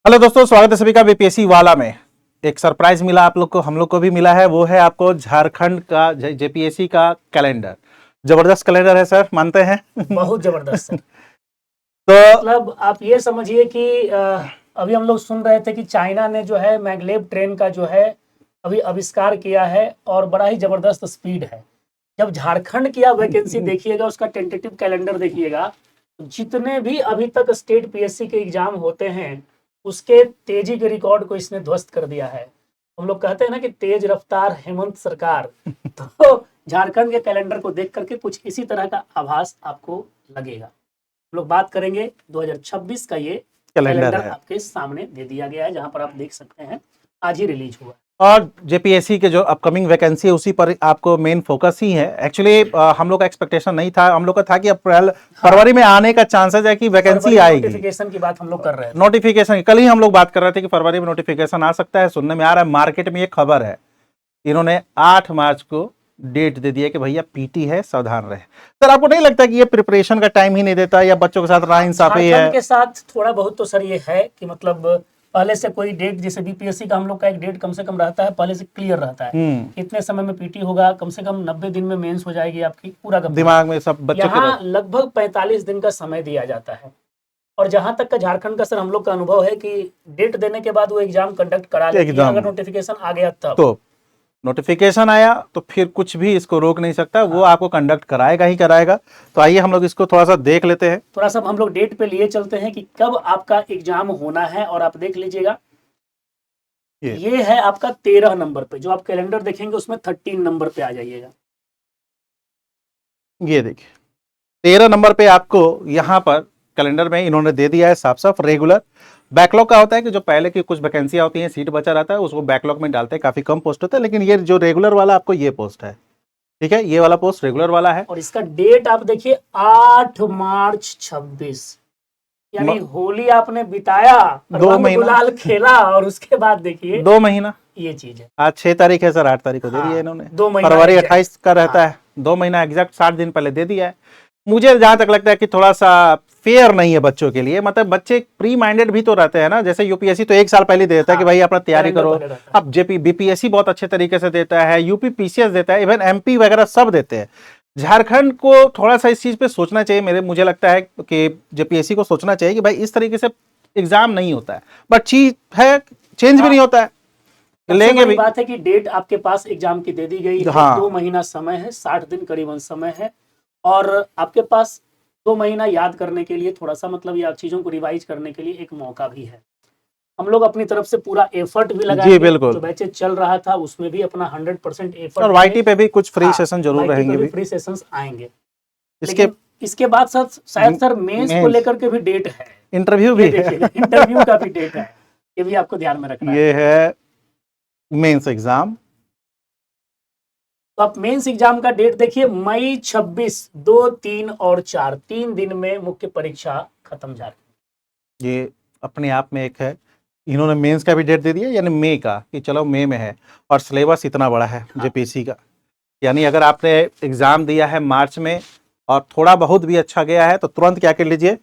Hello दोस्तों, स्वागत है सभी का बीपीएससी वाला में। एक सरप्राइज मिला आप लोग को, हम लोग को भी मिला है। वो है आपको झारखंड का जेपीएससी का कैलेंडर। जबरदस्त कैलेंडर है सर, मानते हैं? बहुत जबरदस्त सर। तो मतलब आप ये समझिए कि अभी हम लोग सुन रहे थे कि चाइना ने जो है मैगलेब ट्रेन का जो है अभी आविष्कार किया है और बड़ा ही जबरदस्त स्पीड है। जब झारखंड की आप वैकेंसी देखिएगा, उसका टेंटेटिव कैलेंडर देखिएगा, जितने भी अभी तक स्टेट पीएससी के एग्जाम होते हैं उसके तेजी के रिकॉर्ड को इसने ध्वस्त कर दिया है। हम लोग कहते हैं ना कि तेज रफ्तार हेमंत सरकार। तो झारखंड के कैलेंडर को देख करके कुछ इसी तरह का आभास आपको लगेगा। हम लोग बात करेंगे 2026 का। ये कैलेंडर कैलेंडर है आपके सामने दे दिया गया है, जहां पर आप देख सकते हैं आज ही रिलीज हुआ है। और जेपीएससी के जो अपकमिंग वैकेंसी है उसी पर आपको मेन फोकस ही है। एक्चुअली हम लोग का एक्सपेक्टेशन नहीं था, हम लोग का था कि अप्रैल फरवरी में आने का चांसेस है कि वैकेंसी आएगी। नोटिफिकेशन की बात हम लोग कर रहे थे। नोटिफिकेशन कल ही हम लोग बात कर रहे थे कि फरवरी में नोटिफिकेशन आ सकता है। सुनने में आ रहा है, मार्केट में ये खबर है, इन्होंने 8 मार्च को डेट दे दिया कि भैया पीटी है, सावधान रहे। सर आपको नहीं लगता कि ये प्रिपरेशन का टाइम ही नहीं देता या बच्चों के साथ नाइंसाफी है? झारखंड के साथ थोड़ा बहुत तो सर ये है कि मतलब पहले से कोई डेट, जैसे बीपीएससी का हम लोग का एक डेट कम से कम रहता है, पहले से क्लियर रहता है कितने समय में पीटी होगा। कम से कम 90 दिन में मेंस हो जाएगी आपकी पूरा का पूरा। दिमाग में सब बच्चों के यहाँ लगभग 45 दिन का समय दिया जाता है। और जहां तक का झारखंड का सर हम लोग का अनुभव है कि डेट देने के बाद वो एग्जाम कंडक्ट करा लेती है, एकदम। अगर नोटिफिकेशन आ गया तब। तो नोटिफिकेशन आया तो फिर कुछ भी इसको रोक नहीं सकता, वो आपको कंडक्ट कराएगा ही कराएगा। तो आइए हम लोग इसको थोड़ा सा देख लेते हैं। थोड़ा सा हम लोग डेट पे लिए चलते हैं कि कब आपका एग्जाम होना है। और आप देख लीजिएगा, ये है आपका 13 नंबर पे। जो आप कैलेंडर देखेंगे उसमें 13 नंबर पे आ जाइएगा। ये देखिए 13 नंबर पे आपको यहाँ पर कैलेंडर में इन्होंने दे दिया है साफ साफ रेगुलर। बैकलॉग का होता है कि जो पहले की कुछ वैकेंसियां होती हैं, सीट बचा रहता है, उसको बैकलॉग में डालते हैं, काफी कम पोस्ट होता है। लेकिन ये जो रेगुलर वाला आपको ये पोस्ट है, ठीक है, ये वाला पोस्ट रेगुलर वाला है। और इसका डेट आप देखिए 8 मार्च 26, यानी होली आपने बिताया, 2 रंग महीना गुलाल खेला और उसके बाद देखिए 2 महीना। ये चीज है। आज 6 तारीख है सर, 8 तारीख को दे दिया इन्होंने। 2 महीना फरवरी exact। 28 का रहता है, 2 महीना एग्जैक्ट 60 दिन पहले दे दिया है। मुझे जहां तक लगता है कि थोड़ा सा फेयर नहीं है बच्चों के लिए। मतलब बच्चे प्री माइंडेड भी तो रहते हैं ना। जैसे यूपीएससी तो 1 साल पहले देता है कि भाई अपना तैयारी करो। अब जेपी बीपीएससी बहुत अच्छे तरीके से देता है, यूपी पीसीएस देता है, इवन एमपी वगैरह सब देते हैं। झारखंड को थोड़ा सा इस चीज पे सोचना चाहिए। मुझे लगता है कि जेपीएससी को सोचना चाहिए कि भाई इस तरीके से एग्जाम नहीं होता है, बट चीज है चेंज भी नहीं होता है। लेंगे भी। बात है कि डेट आपके पास एग्जाम की दे दी गई है। हाँ। 2 महीना समय है, 60 दिन करीबन समय है। और आपके पास 2 महीना याद करने के लिए, थोड़ा सा मतलब या चीजों को रिवाइज करने के लिए एक मौका भी है। हम लोग अपनी तरफ से पूरा एफर्ट भी लगाएंगे। जी बिल्कुल। जो बैचेज चल रहा था उसमें भी अपना 100% एफर्ट। और वाईटी पे भी कुछ फ्री सेशन जरूर रहेंगे भी। फ्री सेशंस आएंगे। इसके इसके बाद सर शायद सर मेंस को लेकर के भी डेट है, इंटरव्यू भी है। इंटरव्यू का भी डेट है, ये भी आपको ध्यान में रखना है। ये है मेंस एग्जाम। तो आप मेंस एग्जाम का डेट देखिए, मई 26, 2, 3 और 4, 3 दिन में मुख्य परीक्षा खत्म जा रही है। ये अपने आप में एक है, इन्होंने मेंस का भी डेट दे दिया, यानी मई का, कि चलो मई में है। और सिलेबस इतना बड़ा है जेपीएससी का, यानी अगर आपने एग्जाम दिया है मार्च में और थोड़ा बहुत भी अच्छा गया है तो तुरंत क्या कर लीजिए।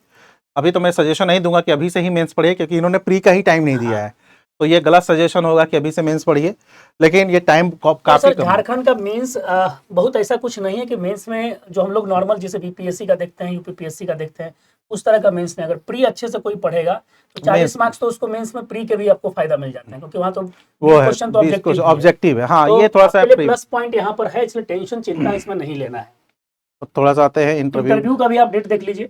अभी तो मैं सजेशन नहीं दूंगा कि अभी से ही मेंस पढ़िए, क्योंकि इन्होंने प्री का ही टाइम नहीं दिया है। तो ये गलत सजेशन होगा कि अभी से मेंस पढ़िए, लेकिन ये टाइम काफी कम है। झारखंड का मेंस बहुत ऐसा कुछ नहीं है कि मेंस में जो हम लोग नॉर्मल जैसे बीपीएससी का देखते हैं, यूपीपीएससी का देखते हैं, उस तरह का मेंस में अगर प्री अच्छे से कोई पढ़ेगा तो 40 मार्क्स तो उसको मेंस में प्री के भी आपको फायदा मिल जाता है, क्योंकि वहां तो वो है क्वेश्चन तो ऑब्जेक्टिव है। हाँ, तो ये थोड़ा सा प्लस पॉइंट यहाँ पर है, इसलिए टेंशन चिंता इसमें नहीं लेना है। थोड़ा सा आते हैं इंटरव्यू का भी आप डेट देख लीजिए।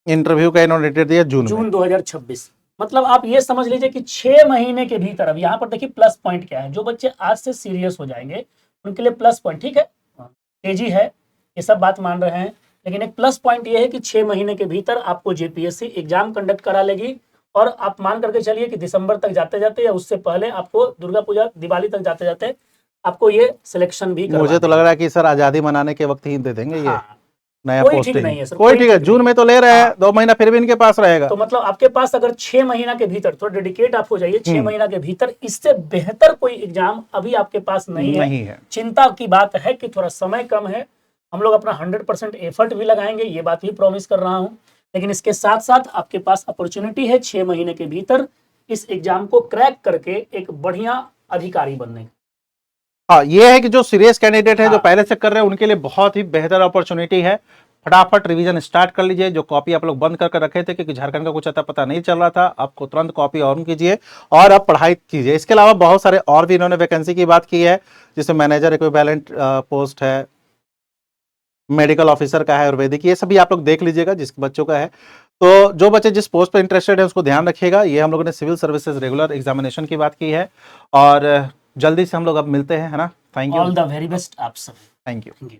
इंटरव्यू का इन्होंने डेट दिया जून 2026। मतलब आप ये समझ लीजिए कि 6 महीने के भीतर। अब यहाँ पर देखिए प्लस पॉइंट क्या है। जो बच्चे आज से सीरियस हो जाएंगे उनके लिए प्लस पॉइंट, ठीक है, तेजी है, ये सब बात मान रहे हैं, लेकिन एक प्लस पॉइंट ये है कि 6 महीने के भीतर आपको जेपीएससी एग्जाम कंडक्ट करा लेगी। और आप मान करके चलिए कि दिसंबर तक जाते जाते या उससे पहले आपको दुर्गा पूजा दिवाली तक जाते जाते आपको ये सिलेक्शन भी करवा मुझे तो लग रहा है कि सर आजादी मनाने के वक्त ही दे देंगे ये। हाँ, नया कोई पोस्टिंग ठीक नहीं है सर, कोई ठीक है, जून में तो ले रहे हैं, 2 महीना फिर भी इनके पास रहेगा। तो मतलब आपके पास अगर 6 महीना के भीतर, थोड़ा डेडिकेट आप हो जाइए, 6 महीना के भीतर इससे बेहतर कोई एग्जाम अभी आपके पास नहीं है। चिंता की बात है कि थोड़ा समय कम है। हम लोग अपना 100% एफर्ट भी लगाएंगे, ये बात भी प्रॉमिस कर रहा हूं। लेकिन इसके साथ साथ आपके पास अपॉर्चुनिटी है 6 महीने के भीतर इस एग्जाम को क्रैक करके एक बढ़िया अधिकारी बनने की। हाँ, ये है कि जो सीरियस कैंडिडेट है, जो हाँ। पहले से कर रहे हैं, उनके लिए बहुत ही बेहतर अपॉर्चुनिटी है। फटाफट रिवीजन स्टार्ट कर लीजिए। जो कॉपी आप लोग बंद करके रखे थे क्योंकि झारखंड का कुछ अता पता नहीं चल रहा था, आपको तुरंत कॉपी ऑन कीजिए और अब पढ़ाई कीजिए। इसके अलावा बहुत सारे और भी इन्होंने वैकेंसी की बात की है, जिसमें मैनेजर इक्विवेलेंट पोस्ट है, मेडिकल ऑफिसर का है, आयुर्वेदिक, ये सभी आप लोग देख लीजिएगा जिस बच्चों का है। तो जो बच्चे जिस पोस्ट पर इंटरेस्टेड है उसको ध्यान रखिएगा। ये हम लोगों ने सिविल सर्विसेज रेगुलर एग्जामिनेशन की बात की है और जल्दी से हम लोग अब मिलते हैं, है ना। Thank you, all the very best आप सब। Thank you. Thank you.